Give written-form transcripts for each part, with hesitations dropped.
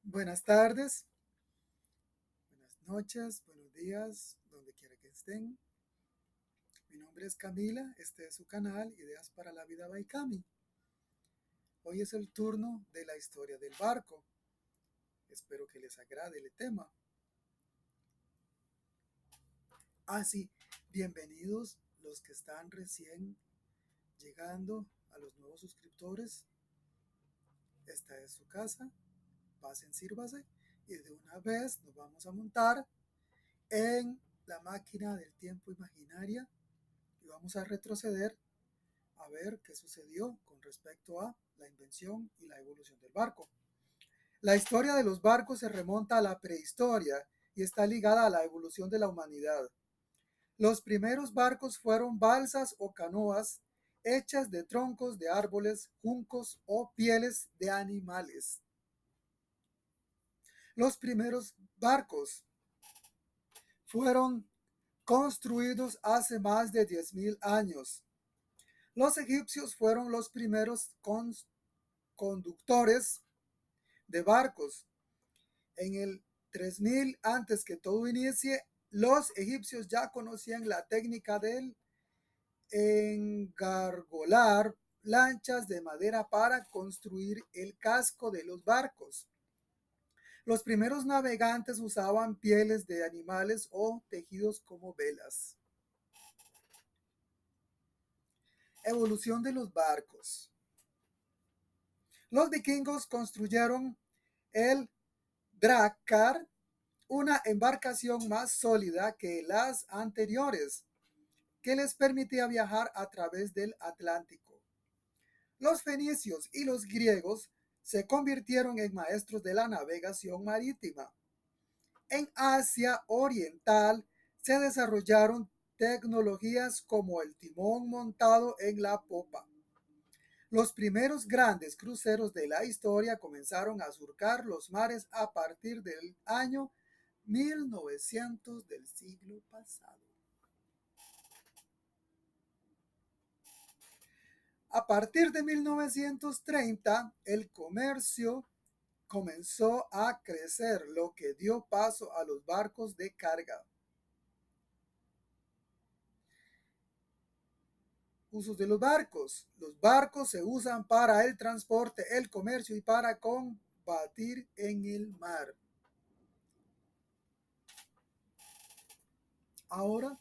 Buenas tardes, buenas noches, buenos días, donde quiera que estén. Mi nombre es Camila, este es su canal Ideas para la Vida by Cami. Hoy es el turno de la historia del barco. Espero que les agrade el tema. Sí, bienvenidos los que están recién llegando, a los nuevos suscriptores. Esta es su casa, pasen, sírvase y de una vez nos vamos a montar en la máquina del tiempo imaginaria y vamos a retroceder a ver qué sucedió con respecto a la invención y la evolución del barco. La historia de los barcos se remonta a la prehistoria y está ligada a la evolución de la humanidad. Los primeros barcos fueron balsas o canoas hechas de troncos de árboles, juncos o pieles de animales. Los primeros barcos fueron construidos hace más de 10.000 años. Los egipcios fueron los primeros conductores de barcos. En el 3000 antes que todo inicie, los egipcios ya conocían la técnica del engargolar lanchas de madera para construir el casco de los barcos. Los primeros navegantes usaban pieles de animales o tejidos como velas. Evolución de los barcos. Los vikingos construyeron el drakkar, una embarcación más sólida que las anteriores, que les permitía viajar a través del Atlántico. Los fenicios y los griegos se convirtieron en maestros de la navegación marítima. En Asia Oriental se desarrollaron tecnologías como el timón montado en la popa. Los primeros grandes cruceros de la historia comenzaron a surcar los mares a partir del año 1900 del siglo pasado. A partir de 1930, el comercio comenzó a crecer, lo que dio paso a los barcos de carga. Usos de los barcos. Los barcos se usan para el transporte, el comercio y para combatir en el mar. Ahora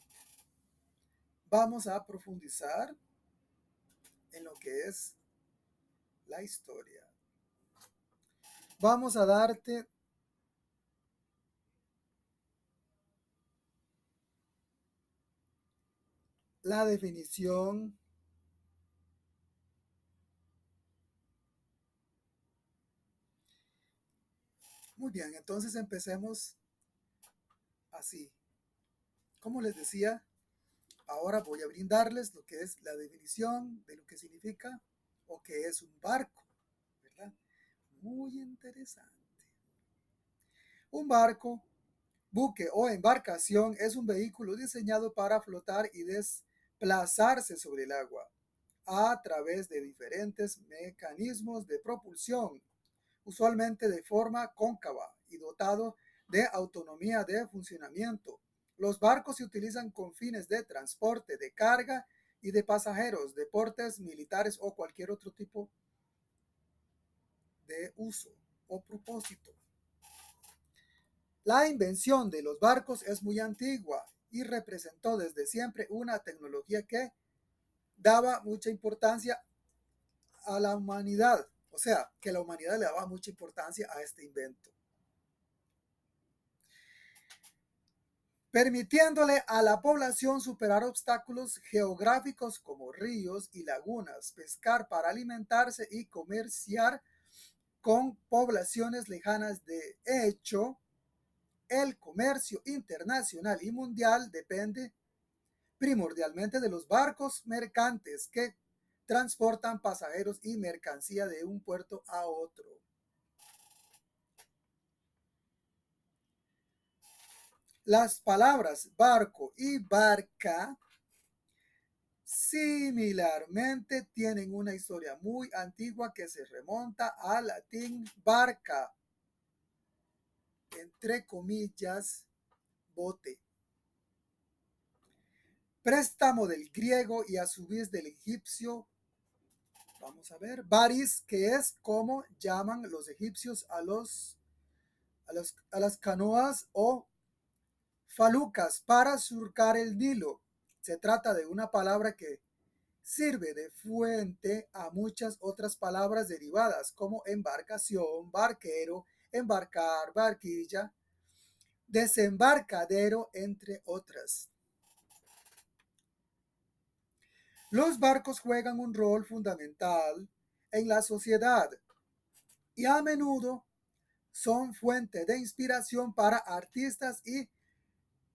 vamos a profundizar en lo que es la historia. Vamos a darte la definición muy bien, entonces empecemos así. Como les decía, ahora voy a brindarles lo que es la definición de lo que significa o que es un barco, ¿verdad? Muy interesante. Un barco, buque o embarcación es un vehículo diseñado para flotar y desplazarse sobre el agua a través de diferentes mecanismos de propulsión, usualmente de forma cóncava y dotado de autonomía de funcionamiento. Los barcos se utilizan con fines de transporte, de carga y de pasajeros, deportes militares o cualquier otro tipo de uso o propósito. La invención de los barcos es muy antigua y representó desde siempre una tecnología que daba mucha importancia a la humanidad. O sea, que la humanidad le daba mucha importancia a este invento, permitiéndole a la población superar obstáculos geográficos como ríos y lagunas, pescar para alimentarse y comerciar con poblaciones lejanas. De hecho, el comercio internacional y mundial depende primordialmente de los barcos mercantes que transportan pasajeros y mercancía de un puerto a otro. Las palabras barco y barca similarmente tienen una historia muy antigua que se remonta al latín barca, entre comillas, bote. Préstamo del griego y a su vez del egipcio, vamos a ver, baris, que es como llaman los egipcios a las canoas o falucas para surcar el Nilo. Se trata de una palabra que sirve de fuente a muchas otras palabras derivadas como embarcación, barquero, embarcar, barquilla, desembarcadero, entre otras. Los barcos juegan un rol fundamental en la sociedad y a menudo son fuente de inspiración para artistas y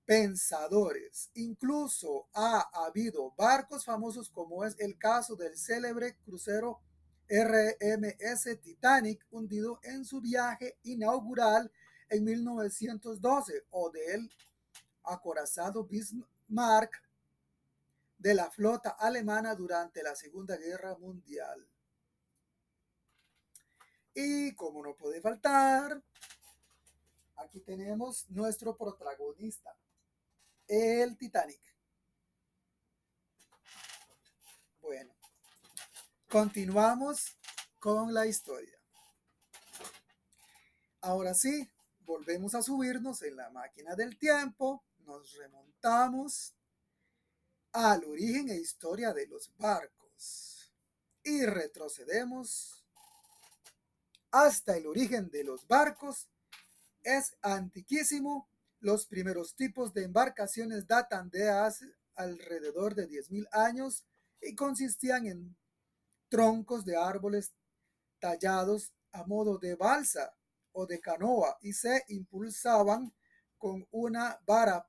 pensadores. Incluso ha habido barcos famosos como es el caso del célebre crucero RMS Titanic hundido en su viaje inaugural en 1912 o del acorazado Bismarck de la flota alemana durante la Segunda Guerra Mundial. Y como no puede faltar, aquí tenemos nuestro protagonista, el Titanic. Bueno, continuamos con la historia. Ahora sí, volvemos a subirnos en la máquina del tiempo, nos remontamos al origen e historia de los barcos y retrocedemos hasta el origen de los barcos. Es antiquísimo. Los primeros tipos de embarcaciones datan de hace alrededor de 10.000 años y consistían en troncos de árboles tallados a modo de balsa o de canoa y se impulsaban con una vara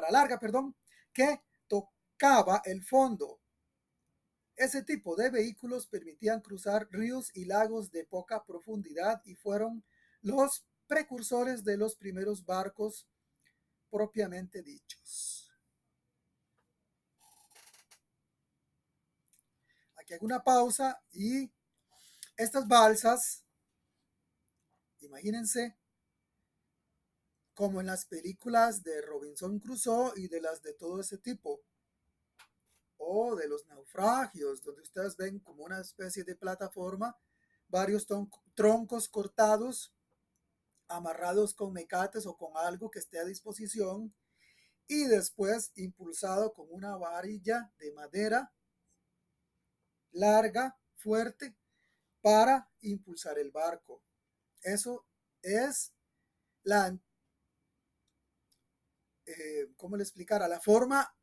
larga, que tocaba el fondo. Ese tipo de vehículos permitían cruzar ríos y lagos de poca profundidad y fueron los precursores de los primeros barcos propiamente dichos. Aquí hago una pausa y estas balsas, imagínense, como en las películas de Robinson Crusoe y de las de todo ese tipo, o de los naufragios, donde ustedes ven como una especie de plataforma, varios troncos cortados, amarrados con mecates o con algo que esté a disposición, y después impulsado con una varilla de madera larga, fuerte, para impulsar el barco. Eso es la, ¿cómo le explicara? La forma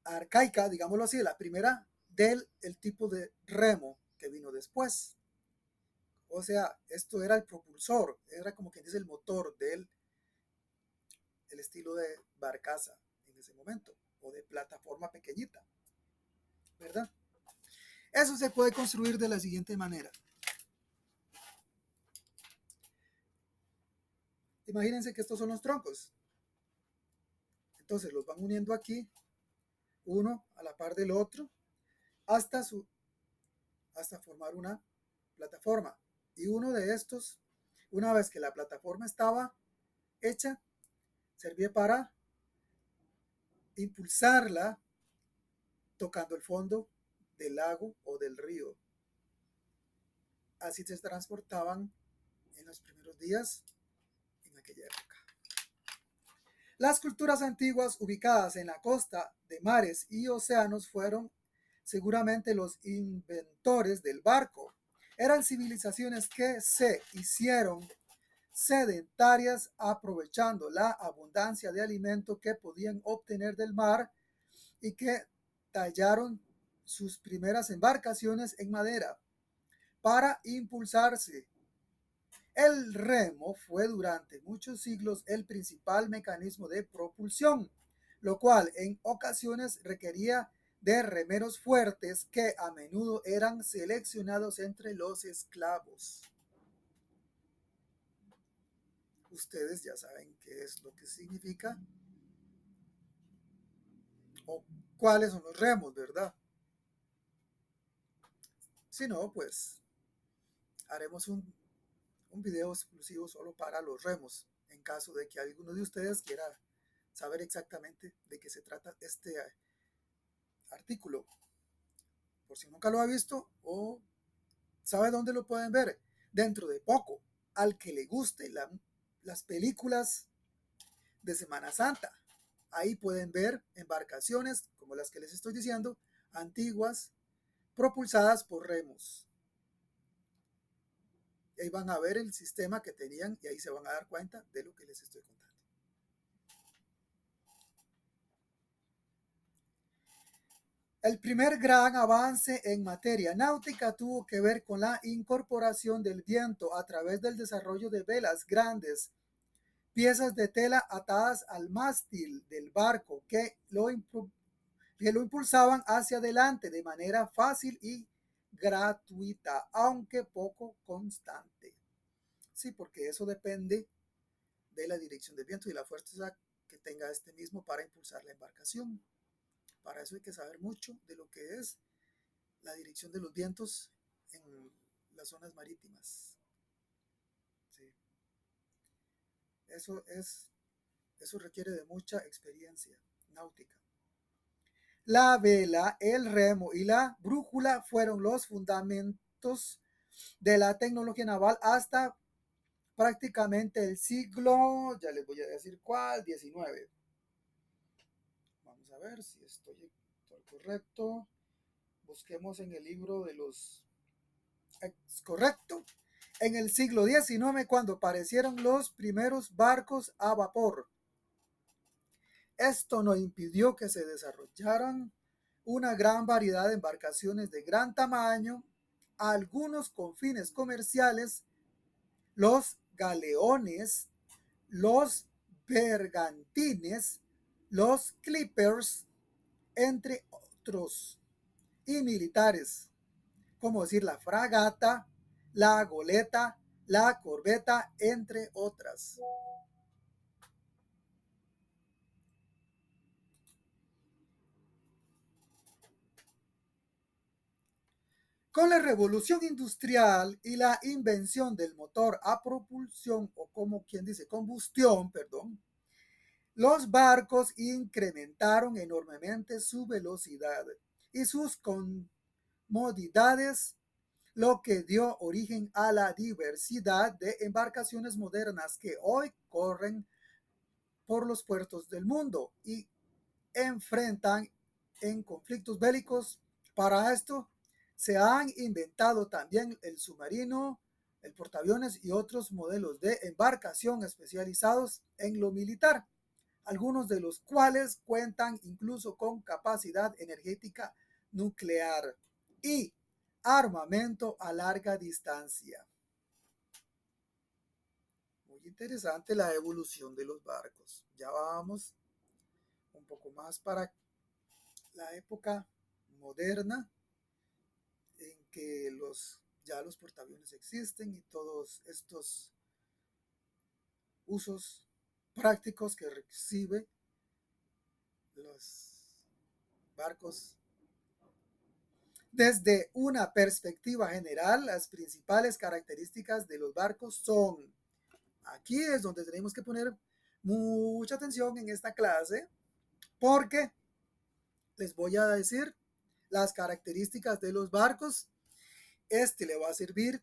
arcaica, digámoslo así, la primera del el tipo de remo que vino después. O sea, esto era el propulsor, era como quien dice el motor del el estilo de barcaza en ese momento, o de plataforma pequeñita, ¿verdad? Eso se puede construir de la siguiente manera. Imagínense que estos son los troncos. Entonces los van uniendo aquí, uno a la par del otro, hasta, hasta formar una plataforma. Y uno de estos, una vez que la plataforma estaba hecha, servía para impulsarla tocando el fondo del lago o del río. Así se transportaban en los primeros días en aquella época. Las culturas antiguas ubicadas en la costa de mares y océanos fueron seguramente los inventores del barco. Eran civilizaciones que se hicieron sedentarias aprovechando la abundancia de alimento que podían obtener del mar y que tallaron sus primeras embarcaciones en madera para impulsarse. El remo fue durante muchos siglos el principal mecanismo de propulsión, lo cual en ocasiones requería de remeros fuertes que a menudo eran seleccionados entre los esclavos. Ustedes ya saben qué es lo que significa o cuáles son los remos, ¿verdad? Si no, pues haremos un video exclusivo solo para los remos, en caso de que alguno de ustedes quiera saber exactamente de qué se trata este artículo. Por si nunca lo ha visto o sabe dónde lo pueden ver. Dentro de poco, al que le guste las películas de Semana Santa, ahí pueden ver embarcaciones como las que les estoy diciendo, antiguas, propulsadas por remos. Ahí van a ver el sistema que tenían y ahí se van a dar cuenta de lo que les estoy contando. El primer gran avance en materia náutica tuvo que ver con la incorporación del viento a través del desarrollo de velas grandes, piezas de tela atadas al mástil del barco que lo impulsaban hacia adelante de manera fácil y gratuita, aunque poco constante. Sí, porque eso depende de la dirección del viento y la fuerza que tenga este mismo para impulsar la embarcación. Para eso hay que saber mucho de lo que es la dirección de los vientos en las zonas marítimas. Sí. Eso requiere de mucha experiencia náutica. La vela, el remo y la brújula fueron los fundamentos de la tecnología naval hasta prácticamente el siglo, ya les voy a decir cuál, 19. Vamos a ver si estoy correcto. Busquemos en el libro de los... Es correcto. En el siglo XIX, cuando aparecieron los primeros barcos a vapor. Esto no impidió que se desarrollaran una gran variedad de embarcaciones de gran tamaño, algunos con fines comerciales, los galeones, los bergantines, los clippers, entre otros, y militares, como decir la fragata, la goleta, la corbeta, entre otras. Con la revolución industrial y la invención del motor a propulsión, o como quien dice combustión, perdón, los barcos incrementaron enormemente su velocidad y sus comodidades, lo que dio origen a la diversidad de embarcaciones modernas que hoy corren por los puertos del mundo y enfrentan en conflictos bélicos. Para esto se han inventado también el submarino, el portaaviones y otros modelos de embarcación especializados en lo militar, algunos de los cuales cuentan incluso con capacidad energética nuclear y armamento a larga distancia. Muy interesante la evolución de los barcos. Ya vamos un poco más para la época moderna en que ya los portaaviones existen y todos estos usos prácticos que recibe los barcos. Desde una perspectiva general, las principales características de los barcos son, aquí es donde tenemos que poner mucha atención en esta clase, porque les voy a decir las características de los barcos. Este le va a servir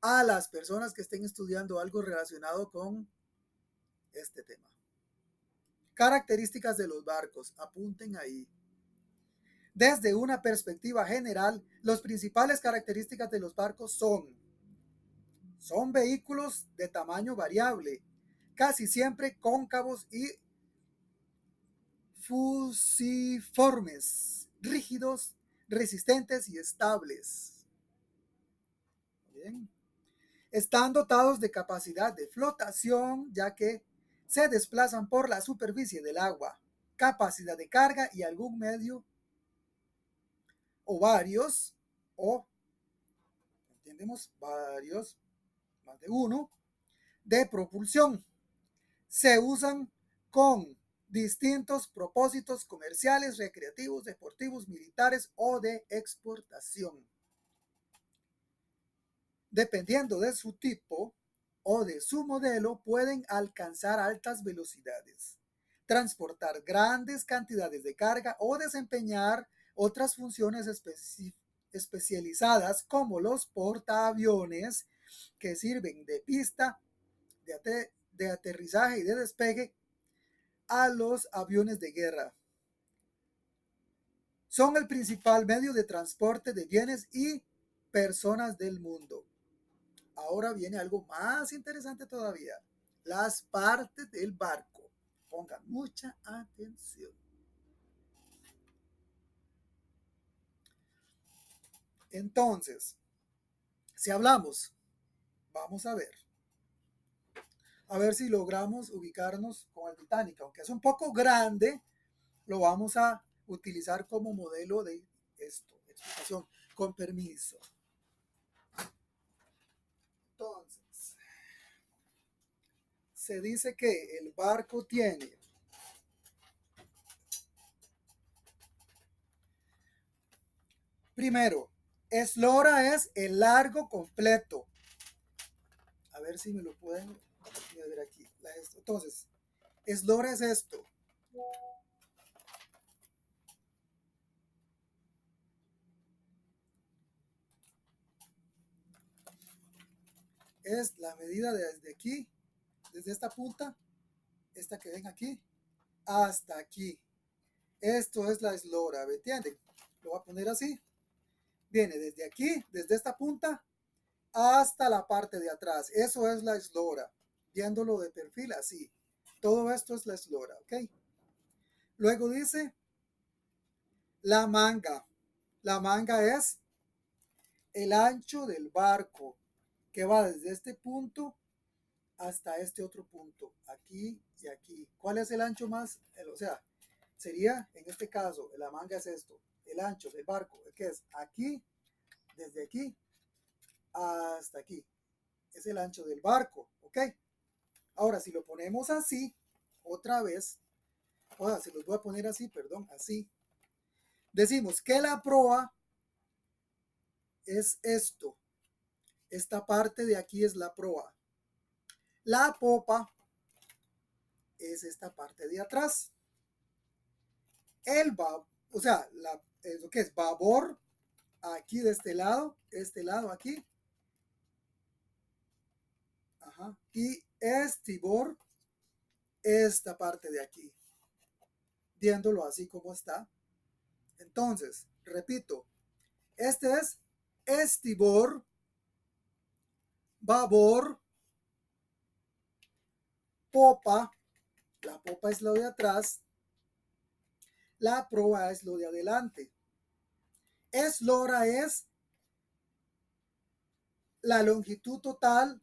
a las personas que estén estudiando algo relacionado con este tema. Características de los barcos, apunten ahí. Desde una perspectiva general, las principales características de los barcos son vehículos de tamaño variable, casi siempre cóncavos y fusiformes, rígidos, resistentes y estables. Bien. Están dotados de capacidad de flotación, ya que se desplazan por la superficie del agua, capacidad de carga y algún medio o varios, o entendemos varios, más de uno, de propulsión. Se usan con distintos propósitos comerciales, recreativos, deportivos, militares o de exportación. Dependiendo de su tipo, o de su modelo pueden alcanzar altas velocidades, transportar grandes cantidades de carga o desempeñar otras funciones especializadas como los portaaviones que sirven de pista de aterrizaje y de despegue a los aviones de guerra. Son el principal medio de transporte de bienes y personas del mundo. Ahora viene algo más interesante todavía. Las partes del barco. Pongan mucha atención. Entonces, si hablamos, vamos a ver si logramos ubicarnos con el Titanic. Aunque es un poco grande, lo vamos a utilizar como modelo de esto. Explicación, con permiso. Entonces, se dice que el barco tiene primero, eslora es el largo completo. A ver si me lo pueden ver aquí. Entonces, eslora es esto. Es la medida desde aquí, desde esta punta, esta que ven aquí, hasta aquí. Esto es la eslora, ¿me entienden? Lo voy a poner así. Viene desde aquí, desde esta punta, hasta la parte de atrás. Eso es la eslora. Viéndolo de perfil así. Todo esto es la eslora, ¿ok? Luego dice la manga. La manga es el ancho del barco que va desde este punto hasta este otro punto, aquí y aquí. ¿Cuál es el ancho más? O sea, sería, en este caso, la manga es esto, el ancho del barco, que es aquí, desde aquí hasta aquí. Es el ancho del barco, ¿ok? Ahora, si lo ponemos así, otra vez, ahora se los voy a poner así, perdón, así. Decimos que la proa es esto. Esta parte de aquí es la proa. La popa es esta parte de atrás. O sea, lo que es babor, aquí de este lado aquí. Ajá. Y estibor, esta parte de aquí. Viéndolo así como está. Entonces, repito, este es estibor, babor, popa. La popa es lo de atrás. La proa es lo de adelante. Eslora es la longitud total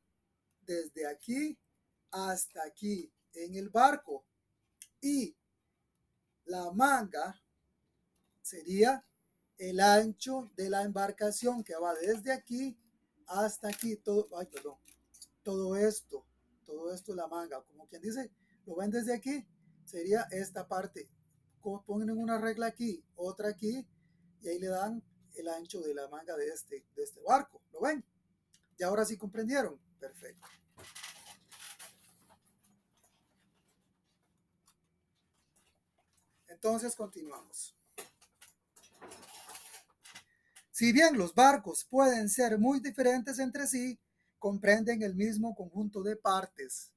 desde aquí hasta aquí en el barco. Y la manga sería el ancho de la embarcación que va desde aquí hasta aquí. Todo esto es la manga. Como quien dice, lo ven desde aquí, sería esta parte. Ponen una regla aquí, otra aquí, y ahí le dan el ancho de la manga de este barco. ¿Lo ven? ¿Y ahora sí comprendieron? Perfecto. Entonces continuamos. Si bien los barcos pueden ser muy diferentes entre sí, comprenden el mismo conjunto de partes.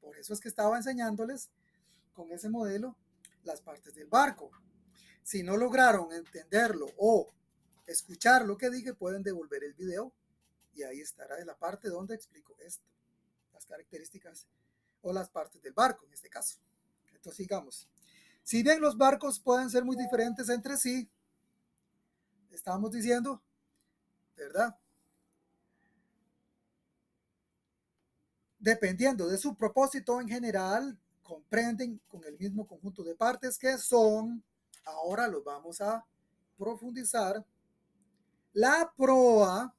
Por eso es que estaba enseñándoles con ese modelo las partes del barco. Si no lograron entenderlo o escuchar lo que dije, pueden devolver el video y ahí estará en la parte donde explico esto, las características o las partes del barco en este caso. Entonces sigamos. Si bien los barcos pueden ser muy diferentes entre sí, estamos diciendo, ¿verdad? Dependiendo de su propósito en general, comprenden con el mismo conjunto de partes que son, ahora los vamos a profundizar, la proa,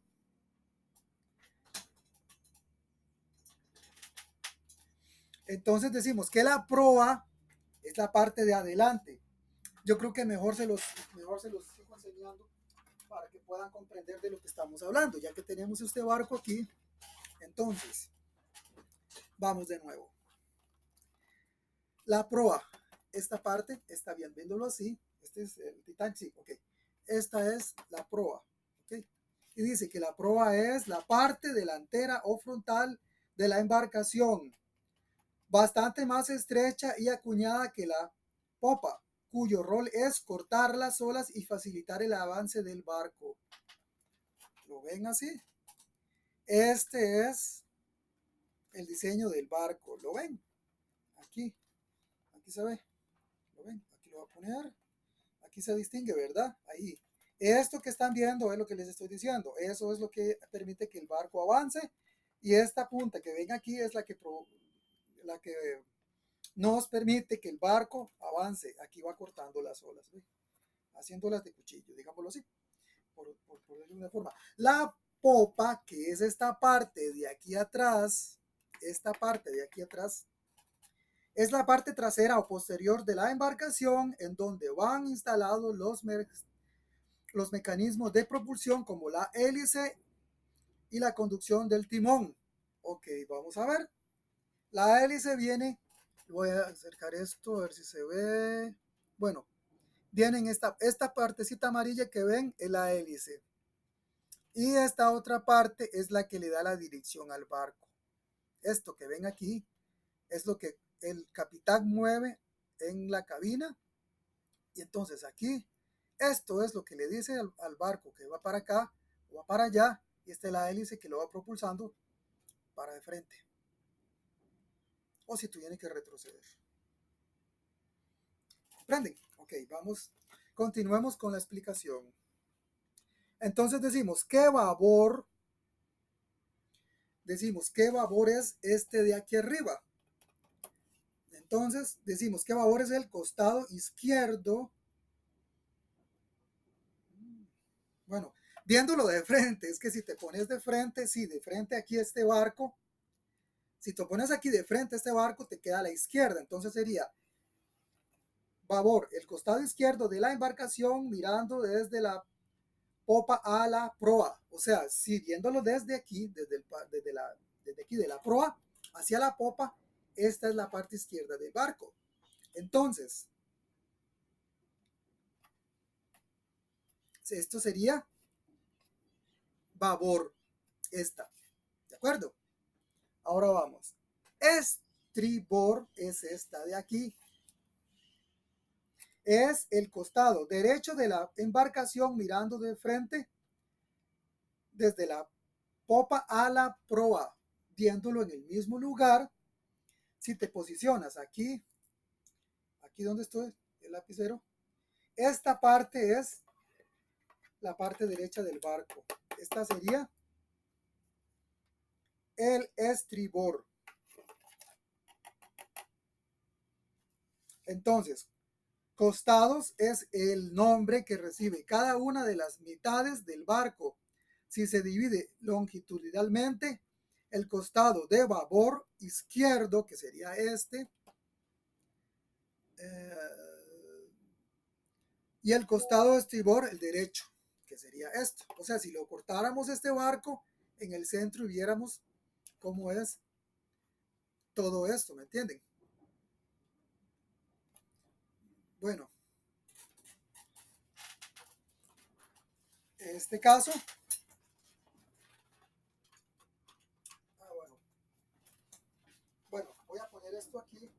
entonces decimos que la proa es la parte de adelante. Yo creo que mejor se los sigo enseñando para que puedan comprender de lo que estamos hablando, ya que tenemos este barco aquí. Entonces, Vamos de nuevo. La proa, esta parte, está bien, viéndolo así, este es el Titanic, sí, ok. Esta es la proa, ok. Y dice que la proa es la parte delantera o frontal de la embarcación, bastante más estrecha y acuñada que la popa, cuyo rol es cortar las olas y facilitar el avance del barco. ¿Lo ven así? Este es el diseño del barco. ¿Lo ven? Aquí. Aquí se ve. ¿Lo ven? Aquí lo voy a poner. Aquí se distingue, ¿verdad? Ahí. Esto que están viendo es lo que les estoy diciendo. Eso es lo que permite que el barco avance. Y esta punta que ven aquí es la que nos permite que el barco avance. Aquí va cortando las olas, ¿ve? Haciéndolas de cuchillo, digámoslo así, por decirlo de una forma. La popa, que es esta parte de aquí atrás, es la parte trasera o posterior de la embarcación en donde van instalados los mecanismos de propulsión como la hélice y la conducción del timón. Ok, vamos a ver. La hélice viene, voy a acercar esto a ver si se ve. Bueno, viene en esta partecita amarilla que ven es la hélice. Y esta otra parte es la que le da la dirección al barco. Esto que ven aquí es lo que el capitán mueve en la cabina. Y entonces aquí, esto es lo que le dice al barco que va para acá o va para allá. Y esta es la hélice que lo va propulsando para de frente. O si tiene que retroceder. ¿Comprenden? Ok, vamos. Continuemos con la explicación. Entonces decimos que babor es este de aquí arriba. Entonces decimos que babor es el costado izquierdo. Bueno, viéndolo de frente, es que si te pones de frente, sí, de frente aquí este barco, si te pones aquí de frente a este barco, te queda a la izquierda. Entonces sería babor, el costado izquierdo de la embarcación mirando desde la popa a la proa. O sea, si viéndolo desde aquí, desde aquí de la proa hacia la popa, esta es la parte izquierda del barco. Entonces, esto sería babor, esta. ¿De acuerdo? Ahora vamos. Estribor es esta de aquí. Es el costado derecho de la embarcación mirando de frente desde la popa a la proa, viéndolo en el mismo lugar. Si te posicionas aquí donde estoy, el lapicero, esta parte es la parte derecha del barco. Esta sería el estribor. Entonces, costados es el nombre que recibe cada una de las mitades del barco. Si se divide longitudinalmente, el costado de babor izquierdo, que sería este, y el costado de estribor, el derecho, que sería esto. O sea, si lo cortáramos este barco en el centro y viéramos cómo es todo esto, ¿me entienden? Bueno, en este caso, bueno, voy a poner esto aquí.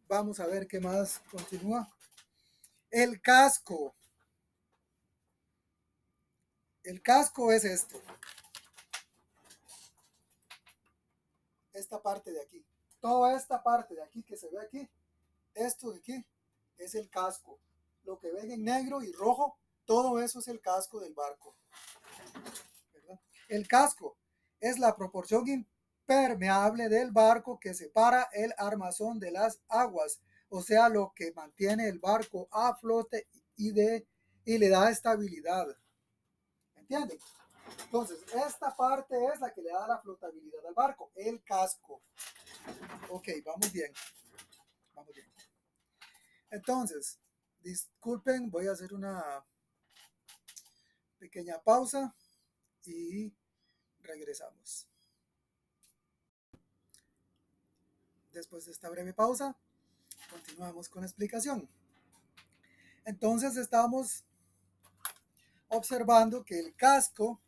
Vamos a ver qué más continúa. El casco. El casco es esto. Esta parte de aquí. Toda esta parte de aquí que se ve aquí, esto de aquí, es el casco. Lo que ven en negro y rojo, todo eso es el casco del barco. ¿Verdad? El casco es la proporción impermeable del barco que separa el armazón de las aguas, o sea, lo que mantiene el barco a flote y le da estabilidad. ¿Entienden? Entonces, esta parte es la que le da la flotabilidad al barco, el casco. Ok, vamos bien. Vamos bien. Entonces, disculpen, voy a hacer una pequeña pausa y regresamos. Después de esta breve pausa, continuamos con la explicación. Entonces estamos observando que el casco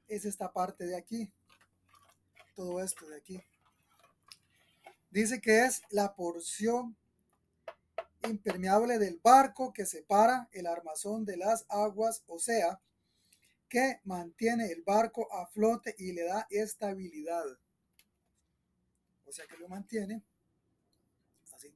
es esta parte de aquí, todo esto de aquí. Dice que es la porción impermeable del barco que separa el armazón de las aguas, o sea, que mantiene el barco a flote y le da estabilidad. O sea que lo mantiene así.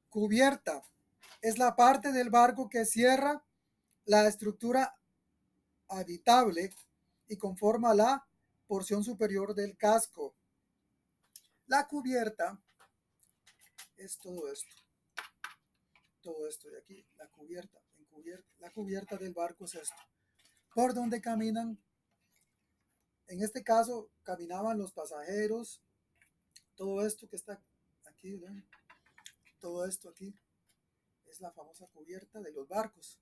Cubierta es la parte del barco que cierra la estructura habitable y conforma la porción superior del casco. La cubierta es todo esto de aquí, la cubierta del barco es esto, por donde caminan, en este caso caminaban los pasajeros, todo esto que está aquí, ¿ven? Todo esto aquí es la famosa cubierta de los barcos.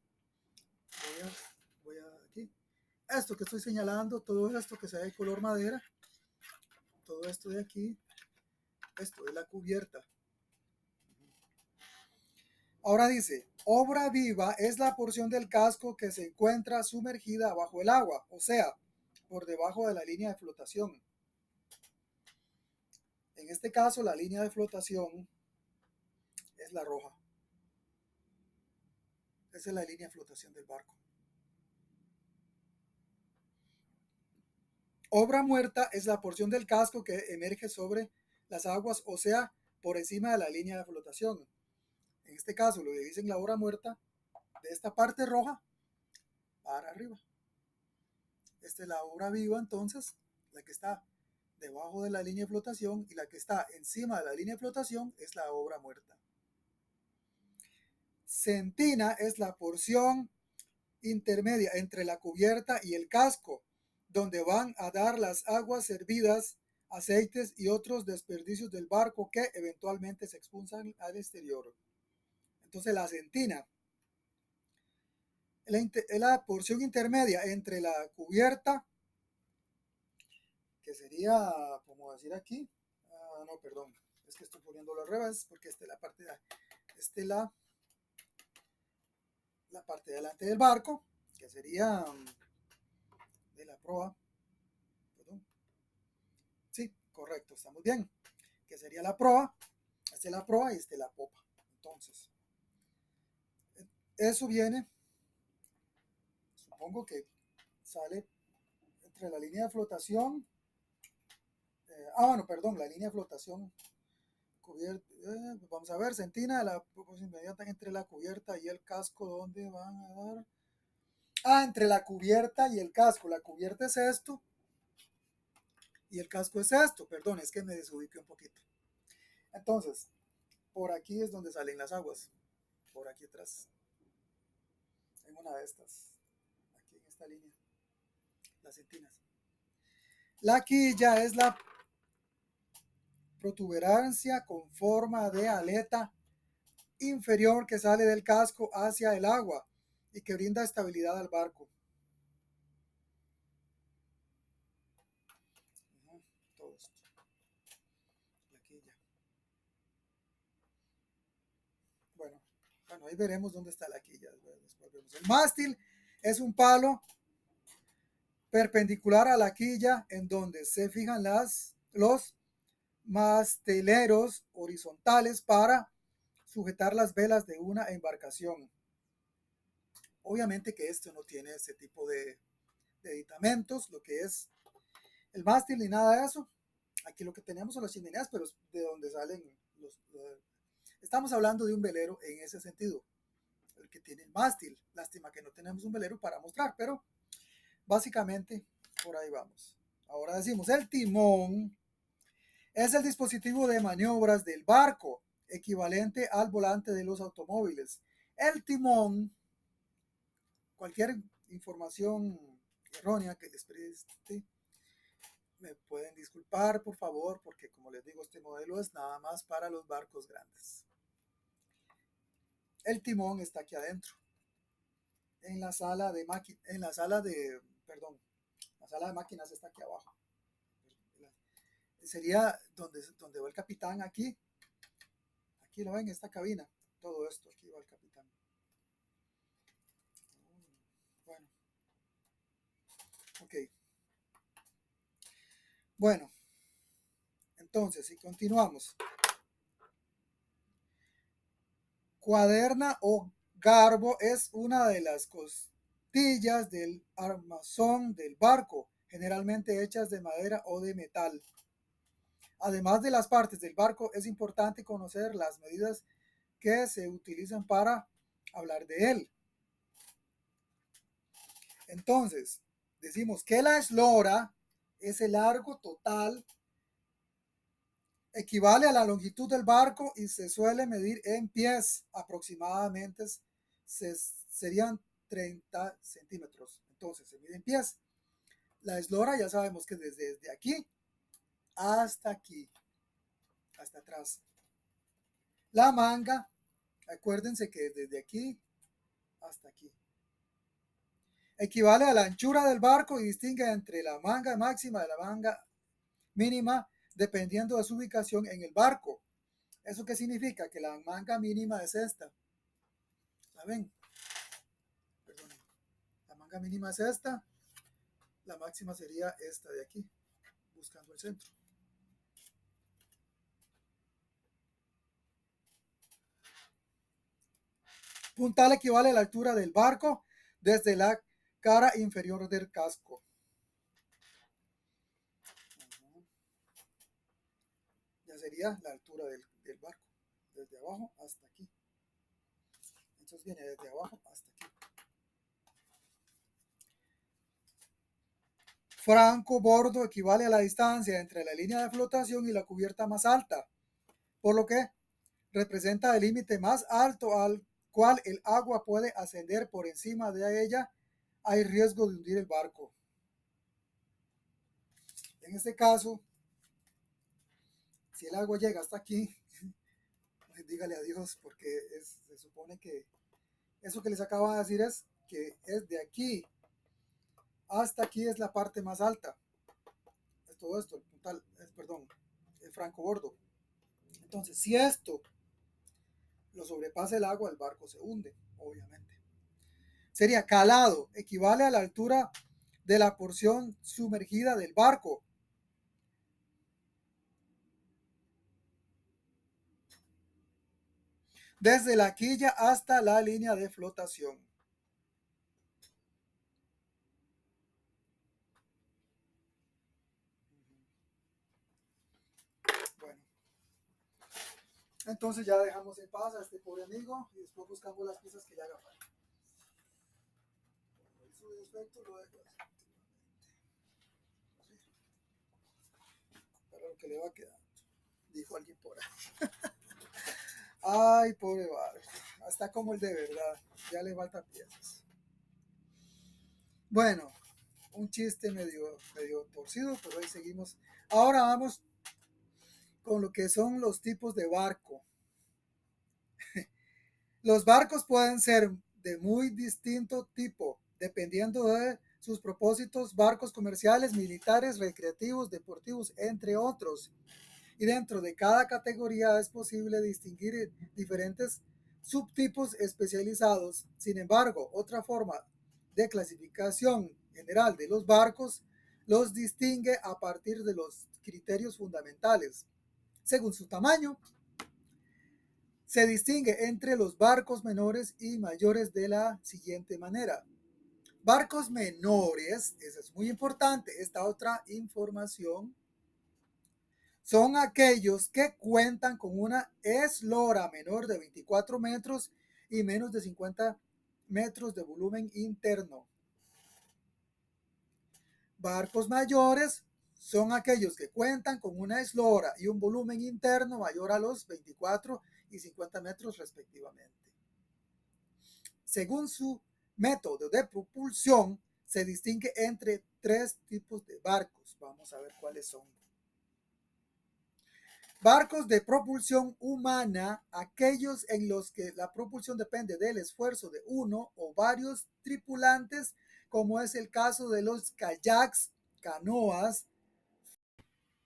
Voy a aquí. Esto que estoy señalando, todo esto que se ve de color madera, todo esto de aquí, esto es la cubierta. Ahora dice, obra viva es la porción del casco que se encuentra sumergida bajo el agua, o sea, por debajo de la línea de flotación. En este caso, la línea de flotación es la roja. Esa es la línea de flotación del barco. Obra muerta es la porción del casco que emerge sobre las aguas, o sea, por encima de la línea de flotación. En este caso, lo que dicen la obra muerta, de esta parte roja para arriba. Esta es la obra viva, entonces, la que está debajo de la línea de flotación, y la que está encima de la línea de flotación es la obra muerta. Sentina es la porción intermedia entre la cubierta y el casco, donde van a dar las aguas servidas, aceites y otros desperdicios del barco que eventualmente se expulsan al exterior. Entonces la sentina es la porción intermedia entre la cubierta, que sería, como decir aquí, no, perdón, es que estoy poniéndolo al revés, porque esta es la parte la parte de delante del barco, que sería de la proa, perdón, sí, correcto, estamos bien, que sería la proa, esta es la proa y esta es la popa. Entonces, eso viene, supongo que sale entre la línea de flotación, bueno, perdón, la línea de flotación cubierta, vamos a ver, sentina, la pues, inmediata entre la cubierta y el casco, ¿dónde van a dar? Entre la cubierta y el casco. La cubierta es esto y el casco es esto. Perdón, es que me desubiqué un poquito. Entonces, por aquí es donde salen las aguas. Por aquí atrás. En una de estas. Aquí en esta línea. Las sentinas. La quilla es la protuberancia con forma de aleta inferior que sale del casco hacia el agua y que brinda estabilidad al barco. Todo esto. La quilla. Bueno, ahí veremos dónde está la quilla. Después vemos. El mástil es un palo perpendicular a la quilla en donde se fijan los masteleros horizontales para sujetar las velas de una embarcación. Obviamente que esto no tiene ese tipo de aditamentos, lo que es el mástil ni nada de eso. Aquí lo que tenemos son las chimeneas, pero es de donde salen estamos hablando de un velero en ese sentido, el que tiene el mástil. Lástima que no tenemos un velero para mostrar, pero básicamente por ahí vamos. Ahora decimos, el timón es el dispositivo de maniobras del barco, equivalente al volante de los automóviles. El timón, cualquier información errónea que les preste, Me pueden disculpar, por favor, porque como les digo, este modelo es nada más para los barcos grandes. El timón está aquí adentro, en la sala de máquinas, la sala de máquinas está aquí abajo. Sería donde va el capitán aquí. Aquí lo ven, esta cabina. Todo esto, aquí va el capitán. Bueno. Ok. Bueno. Entonces, si continuamos. Cuaderna o garbo es una de las costillas del armazón del barco, generalmente hechas de madera o de metal. Además de las partes del barco, es importante conocer las medidas que se utilizan para hablar de él. Entonces, decimos que la eslora es el largo total, equivale a la longitud del barco y se suele medir en pies, aproximadamente serían 30 centímetros. Entonces, se mide en pies. La eslora ya sabemos que desde aquí hasta aquí, hasta atrás. La manga, acuérdense que desde aquí hasta aquí. Equivale a la anchura del barco y distingue entre la manga máxima y la manga mínima dependiendo de su ubicación en el barco. ¿Eso qué significa? Que la manga mínima es esta. ¿Saben? Perdón. La manga mínima es esta. La máxima sería esta de aquí, buscando el centro. Puntal equivale a la altura del barco desde la cara inferior del casco. Ya sería la altura del barco, desde abajo hasta aquí. Entonces viene desde abajo hasta aquí. Franco bordo equivale a la distancia entre la línea de flotación y la cubierta más alta, por lo que representa el límite más alto al cual el agua puede ascender por encima de ella. Hay riesgo de hundir el barco. En este caso, si el agua llega hasta aquí, dígale adiós, porque se supone que eso que les acabo de decir es que es de aquí hasta aquí es la parte más alta. Es todo esto, el puntal, perdón, el franco bordo. Entonces, si esto lo sobrepasa el agua, el barco se hunde, obviamente. Sería calado, equivale a la altura de la porción sumergida del barco. Desde la quilla hasta la línea de flotación. Bueno, entonces ya dejamos en paz a este pobre amigo y después buscamos las piezas que le haga falta. Su defecto lo dejo así. Para lo que le va a quedar, dijo alguien por ahí. Ay, pobre barco. Está como el de verdad. Ya le faltan piezas. Bueno, un chiste medio torcido, pero ahí seguimos. Ahora vamos con lo que son los tipos de barco. Los barcos pueden ser de muy distinto tipo, dependiendo de sus propósitos, barcos comerciales, militares, recreativos, deportivos, entre otros. Y dentro de cada categoría es posible distinguir diferentes subtipos especializados. Sin embargo, otra forma de clasificación general de los barcos los distingue a partir de los criterios fundamentales. Según su tamaño, se distingue entre los barcos menores y mayores de la siguiente manera. Barcos menores, eso es muy importante, esta otra información, son aquellos que cuentan con una eslora menor de 24 metros y menos de 50 metros de volumen interno. Barcos mayores son aquellos que cuentan con una eslora y un volumen interno mayor a los 24 y 50 metros respectivamente. Según su método de propulsión, se distingue entre tres tipos de barcos. Vamos a ver cuáles son. Barcos de propulsión humana, aquellos en los que la propulsión depende del esfuerzo de uno o varios tripulantes, como es el caso de los kayaks, canoas.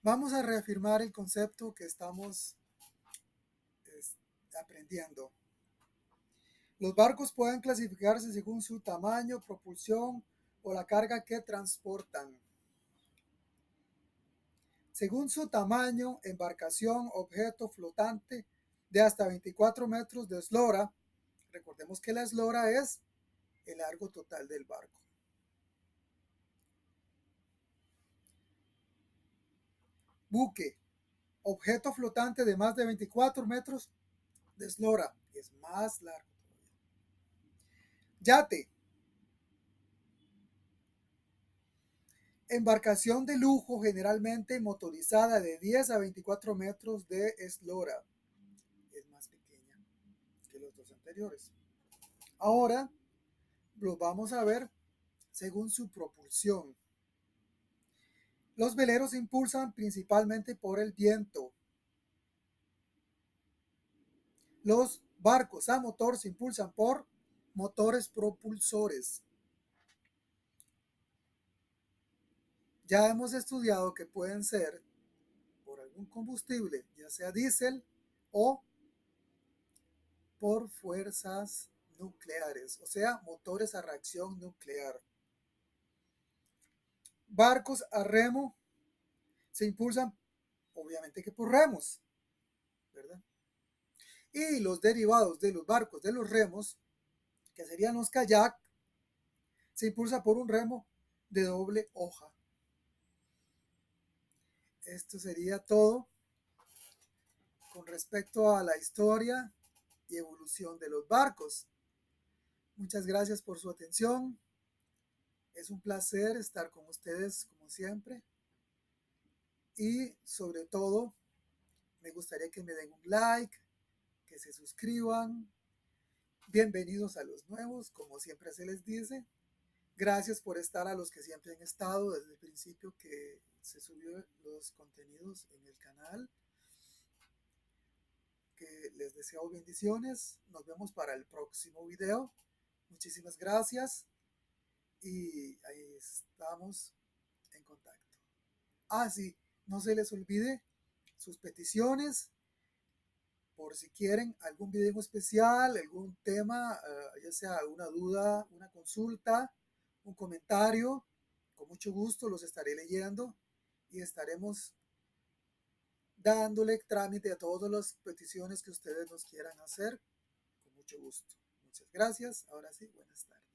Vamos a reafirmar el concepto que estamos aprendiendo. Los barcos pueden clasificarse según su tamaño, propulsión o la carga que transportan. Según su tamaño, embarcación, objeto flotante de hasta 24 metros de eslora. Recordemos que la eslora es el largo total del barco. Buque, objeto flotante de más de 24 metros de eslora, es más largo. Yate, embarcación de lujo generalmente motorizada de 10 a 24 metros de eslora, es más pequeña que los dos anteriores. Ahora lo vamos a ver según su propulsión. Los veleros se impulsan principalmente por el viento. Los barcos a motor se impulsan por motores propulsores. Ya hemos estudiado que pueden ser por algún combustible, ya sea diésel o por fuerzas nucleares, o sea, motores a reacción nuclear. Barcos a remo se impulsan obviamente que por remos, ¿verdad? Y los derivados de los barcos de los remos, que serían los kayak, se impulsa por un remo de doble hoja. Esto sería todo con respecto a la historia y evolución de los barcos. Muchas gracias por su atención. Es un placer estar con ustedes como siempre. Y sobre todo, me gustaría que me den un like, que se suscriban. Bienvenidos a los nuevos, como siempre se les dice. Gracias por estar a los que siempre han estado desde el principio que se subió los contenidos en el canal. Que les deseo bendiciones. Nos vemos para el próximo video. Muchísimas gracias y ahí estamos en contacto. Ah, sí, no se les olvide sus peticiones por si quieren algún video especial, algún tema, ya sea una duda, una consulta, un comentario. Con mucho gusto los estaré leyendo y estaremos dándole trámite a todas las peticiones que ustedes nos quieran hacer con mucho gusto. Muchas gracias. Ahora sí, buenas tardes.